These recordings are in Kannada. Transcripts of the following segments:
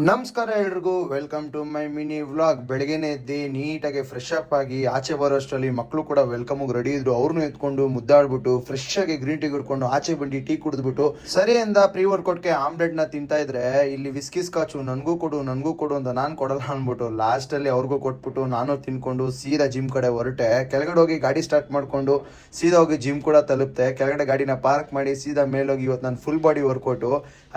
ನಮಸ್ಕಾರ ಎಲ್ರಿಗೂ, welcome to my mini vlog. ಬೆಳಗ್ಗೆನೆ ಎದ್ದು ನೀಟಾಗಿ ಫ್ರೆಶ್ ಅಪ್ ಆಗಿ ಆಚೆ ಬರೋಷ್ಟರಲ್ಲಿ ಮಕ್ಕಳು ಕೂಡ ವೆಲ್ಕಮ್ ರೆಡಿ ಇದ್ರು. ಅವ್ರನ್ನೂ ಎತ್ಕೊಂಡು ಮುದ್ದಾಡ್ಬಿಟ್ಟು ಫ್ರೆಶ್ ಆಗಿ ಗ್ರೀನ್ ಟೀ ಕುಡ್ಕೊಂಡು ಆಚೆ ಬಂದು ಟೀ ಕುಡಿದ್ಬಿಟ್ಟು ಸರಿ ಅಂದ ಪ್ರೀ ವರ್ಕೌಟ್ಗೆ ಆಮ್ಲೆಟ್ ನ ತಿಂತಾ ಇದ್ರೆ ಇಲ್ಲಿ ವಿಸ್ಕಿ ಸ್ಕಾಚು ನನಗೂ ಕೊಡು ಅಂತ ನಾನು ಕೊಡಲ್ಲ ಅನ್ಬಿಟ್ಟು ಲಾಸ್ಟ್ ಅಲ್ಲಿ ಅವ್ರಿಗೂ ಕೊಟ್ಬಿಟ್ಟು ನಾನು ತಿನ್ಕೊಂಡು ಸೀದಾ ಜಿಮ್ ಕಡೆ ಹೊರಟೆ. ಕೆಳಗಡೆ ಹೋಗಿ ಗಾಡಿ ಸ್ಟಾರ್ಟ್ ಮಾಡ್ಕೊಂಡು ಸೀದಾ ಹೋಗಿ ಜಿಮ್ ಕೂಡ ತಲುಪ್ತೆ. ಕೆಳಗಡೆ ಗಾಡಿನ ಪಾರ್ಕ್ ಮಾಡಿ ಸೀದಾ ಮೇಲೋಗಿ ಇವತ್ತು ನಾನು ಫುಲ್ ಬಾಡಿ ವರ್ಕೌಟ್,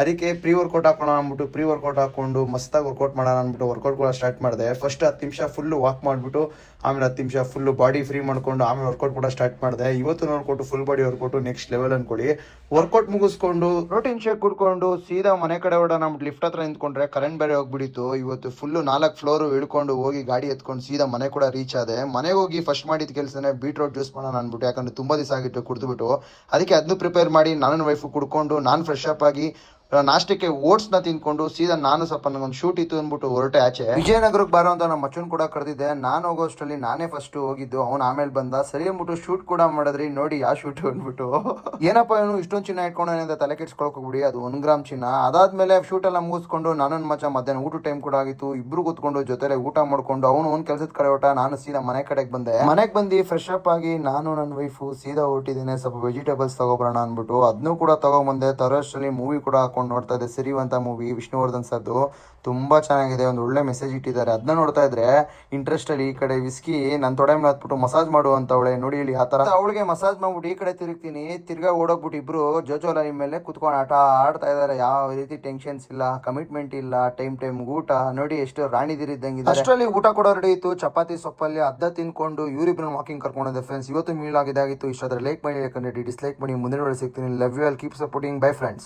ಅದಕ್ಕೆ ಪ್ರೀ ವರ್ಕೌಟ್ ಹಾಕೋಣ ಅಂದ್ಬಿಟ್ಟು ಪ್ರೀ ವರ್ಕೌಟ್ ಹಾಕೊಂಡು ಮಸ್ತಾಗಿ ವರ್ಕೌಟ್ ಮಾಡೋಣ ಅಂದ್ಬಿಟ್ಟು ವರ್ಕೌಟ್ ಕೂಡ ಸ್ಟಾರ್ಟ್ ಮಾಡಿದೆ. ಫಸ್ಟ್ 10 ನಿಮಿಷ ಫುಲ್ ವಾಕ್ ಮಾಡಿಬಿಟ್ಟು ಆಮೇಲೆ 10 ನಿಮಿಷ ಫುಲ್ ಬಾಡಿ ಫ್ರೀ ಮಾಡ್ಕೊಂಡು ಆಮೇಲೆ ವರ್ಕೌಟ್ ಕೂಡ ಸ್ಟಾರ್ಟ್ ಮಾಡಿದೆ. ಇವತ್ತು ನೋಡ್ಕೊಟ್ಟು full body workout next level ಅನ್ಕೊಳ್ಳಿ. ವರ್ಕೌಟ್ ಮುಗಿಸ್ಕೊಂಡು ಪ್ರೋಟೀನ್ ಶೇಕ್ ಕುಡ್ಕೊಂಡು ಸೀದಾ ಮನೆ ಕಡೆ ಹೊರಡೋಣ ಅಂದ್ಬಿಟ್ಟು ಲಿಫ್ಟ್ ಹತ್ರ ನಿಂತ್ಕೊಂಡ್ರೆ ಕರೆಂಟ್ ಬೇರೆ ಹೋಗ್ಬಿಟ್ಟಿತ್ತು. ಇವತ್ತು ಫುಲ್ 4 ಫ್ಲೋರ್ ಇಳ್ಕೊಂಡು ಹೋಗಿ ಗಾಡಿ ಎತ್ಕೊಂಡು ಸೀದಾ ಮನೆ ಕೂಡ ರೀಚ್ ಆದೆ. ಮನೆಗೆ ಹೋಗಿ ಫಸ್ಟ್ ಮಾಡಿದ ಕೆಲಸನೇ ಬೀಟ್ರೋಟ್ ಜ್ಯೂಸ್ ಮಾಡೋಣ ಅಂದ್ಬಿಟ್ಟು, ಯಾಕಂದ್ರೆ ತುಂಬಾ ದಿವಸ ಆಗಿತ್ತು ಕುಡಿದ್ಬಿಟ್ಟು. ಅದಕ್ಕೆ ಅದನ್ನು ಪ್ರಿಪೇರ್ ಮಾಡಿ ನನ್ನ ವೈಫ್ ಕುಡ್ಕೊಂಡು ನಾನು ಫ್ರೆಶ್ ಅಪ್ ಆಗಿ ನಾಷ್ಟಕ್ಕೆ ಓಟ್ಸ್ ನ ತಿನ್ಕೊಂಡು ಸೀದಾ ನಾನು ಸ್ವಲ್ಪ ನನಗೊಂದು ಶೂಟ್ ಇತ್ತು ಅಂದ್ಬಿಟ್ಟು ಹೊರಟೆ ಆಚೆ. ವಿಜಯನಗರಕ್ಕೆ ಬರೋ ಅಂತ ನಮ್ಮ ಮಚ್ಚನ್ ಕೂಡ ಕರೆದಿದ್ದೆ. ನಾನು ಹೋಗೋಷ್ಟರಲ್ಲಿ ನಾನೇ ಫಸ್ಟ್ ಹೋಗಿದ್ದು, ಅವ್ನು ಆಮೇಲೆ ಬಂದ. ಸರಿ ಅಂದ್ಬಿಟ್ಟು ಶೂಟ್ ಕೂಡ ಮಾಡಿದ್ರಿ. ನೋಡಿ ಯಾವ ಶೂಟ್ ಅಂದ್ಬಿಟ್ಟು ಏನಪ್ಪ ಇವನು ಇಷ್ಟೊಂದು ಚಿನ್ನ ಇಟ್ಕೊಂಡೇನೆ ಅಂತ ತಲೆ ಕೆಡ್ಸ್ಕೊಳಕ್ ಹೋಗ್ಬಿಡಿ, ಅದು 1 ಗ್ರಾಮ್ ಚಿನ್ನ. ಅದಾದ್ಮೇಲೆ ಶೂಟ್ ಎಲ್ಲ ಮುಗಿಸ್ಕೊಂಡು ನನ್ನ ಮಚ್ಚ ಮಧ್ಯಾಹ್ನ ಊಟ ಟೈಮ್ ಕೂಡ ಆಗಿತ್ತು. ಇಬ್ರು ಕೂತ್ಕೊಂಡು ಜೊತೆಲೆ ಊಟ ಮಾಡ್ಕೊಂಡು ಅವನು ಒಂದ್ ಕೆಲಸದ ಕಡೆ ಹೊರಟ, ನಾನು ಸೀದಾ ಮನೆ ಕಡೆಗೆ ಬಂದೆ. ಮನೆಗೆ ಬಂದು ಫ್ರೆಶ್ ಅಪ್ ಆಗಿ ನಾನು ನನ್ನ ವೈಫು ಸೀದಾ ಹೊರಟಿದ್ದೇನೆ. ಸ್ವಲ್ಪ ವೆಜಿಟೇಬಲ್ಸ್ ತಗೊಬರೋಣ ಅಂದ್ಬಿಟ್ಟು ಅದನ್ನು ಕೂಡ ತಗೊಂಡ್ಬಂದೆ. ತರೋಷ್ಟರಲ್ಲಿ ಮೂವಿ ಕೂಡ ಹಾಕೊಂಡು ನೋಡ್ತಾ ಇದ್ದೆ. ಸಿರಿ ಅಂತ ಮೂವಿ, ವಿಷ್ಣುವರ್ಧನ್ ಸರ್ದು, ತುಂಬಾ ಚೆನ್ನಾಗಿದೆ. ಒಂದು ಒಳ್ಳೆ ಮೆಸೇಜ್ ಇಟ್ಟಿದ್ದಾರೆ. ಅದನ್ನ ನೋಡ್ತಾ ಇದ್ರೆ ಇಂಟ್ರೆಸ್ಟ್ ಅಲ್ಲಿ ಈ ಕಡೆ ವಿಸ್ಕಿ ನನ್ನ ತೊಡೆ ಮೇಲೆ ಹತ್ಬಿಟ್ಟು ಮಸಾಜ್ ಮಾಡು ಅಂತ ಅವಳೆ. ನೋಡಿ ಇಲ್ಲಿ ಆ ತರ ಅವಳಿಗೆ ಮಸಾಜ್ ಮಾಡ್ಬಿಟ್ಟು ಈ ಕಡೆ ತಿರುಗ್ತೀನಿ, ತಿರ್ಗಾ ಓಡೋಗ್ಬಿಟ್ಟು ಇಬ್ರು ಜೋಜೋಲ ನಿಮ್ಮ ಮೇಲೆ ಕುತ್ಕೊಂಡು ಆಟ ಆಡ್ತಾ ಇದಾರೆ. ಯಾವ ರೀತಿ ಟೆನ್ಷನ್ಸ್ ಇಲ್ಲ, ಕಮಿಟ್ಮೆಂಟ್ ಇಲ್ಲ, ಟೈಮ್ ಊಟ ನೋಡಿ ಎಷ್ಟು ರಾಣಿದಿರಿದ್ದಂಗಿದೆ. ಅಷ್ಟರಲ್ಲಿ ಊಟ ಕೂಡ ರೆಡಿ ಇತ್ತು. ಚಪಾತಿ ಸೊಪ್ಪಲ್ಲಿ ಅದ್ದ ತಿನ್ಕೊಂಡು ಇವರಿಬ್ರು ವಾಕಿಂಗ್ ಕರ್ಕೊಂಡಿದ್ದೆ. ಫ್ರೆಂಡ್ಸ್, ಇವತ್ತು ಮೀಲ್ ಆಗಿದ್ದಾಗಿತ್ತು. ಇಷ್ಟಾದ್ರೆ ಲೈಕ್ ಮಾಡಿ, ಯಾಕಂದ್ರೆ ಡಿಸ್ಲೈಕ್ ಮಾಡಿ. ಮುಂದಿನ ಸಿಗ್ತೀನಿ. Love you all, keep supporting. Bye friends.